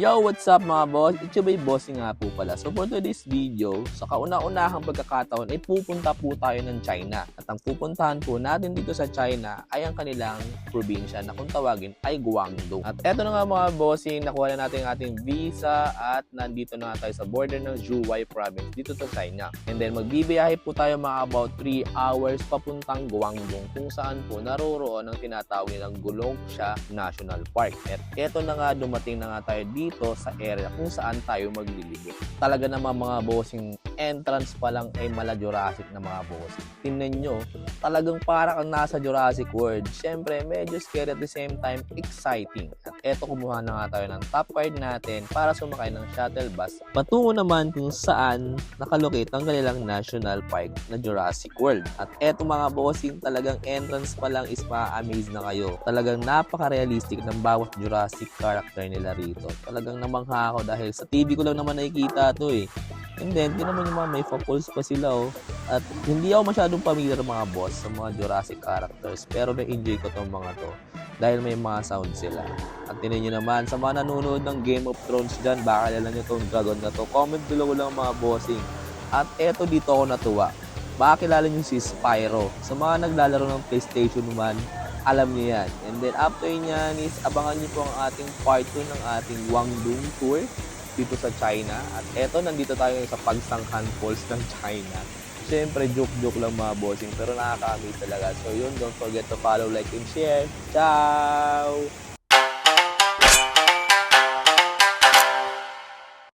Yo, what's up mga boss? It's your boy Bossing nga po pala. So for today's video, sa kauna-unahang pagkakataon ay pupunta po tayo ng China. At ang pupuntahan po natin dito sa China ay ang kanilang probinsya na kung tawagin ay Guangdong. At eto na nga mga bossing, nakuha na natin ang ating visa at nandito na nga tayo sa border ng Zhuhai province dito sa China. And then magbibiyahe po tayo mga about 3 hours papuntang Guangdong kung saan po naroroon ang tinatawag nilang Gulongsha National Park. At eto na nga, dumating na nga tayo dito sa area kung saan tayo maglilibot. Talaga naman mga bossing, entrance pa lang ay mala Jurassic na mga bossing. Tingnan nyo, talagang parang ang nasa Jurassic World. Siyempre, medyo scary at the same time, exciting. At eto, kumuha na nga tayo ng top card natin para sumakay ng shuttle bus patungo naman kung saan nakalocate ang kanilang national park na Jurassic World. At eto mga bossing, talagang entrance pa lang is ma-amaze na kayo. Talagang napaka-realistic ng bawat Jurassic character nila rito. Talagang namangha ako dahil sa TV ko lang naman nakikita ito eh. And then, di naman yung mga may falls pa sila oh. At hindi ako masyadong familiar mga boss sa mga Jurassic characters. Pero na-enjoy ko tong mga to dahil may mga sound sila. At tinan nyo naman, sa mga nanonood ng Game of Thrones dyan, baka kilala nyo tong dragon na to. Comment below lang mga bossing. At eto dito ako natuwa. Baka kilala nyo si Spyro. Sa mga naglalaro ng PlayStation 1, alam niyo yan. And then after nyan is abangan niyo po ang ating part 2 ng ating Guangdong tour dito sa China. At eto, nandito tayo sa Pagsanghan Falls ng China. Siyempre, joke-joke lang mga bossing pero nakaka-amaze talaga. So yun, don't forget to follow, like, and share. Ciao!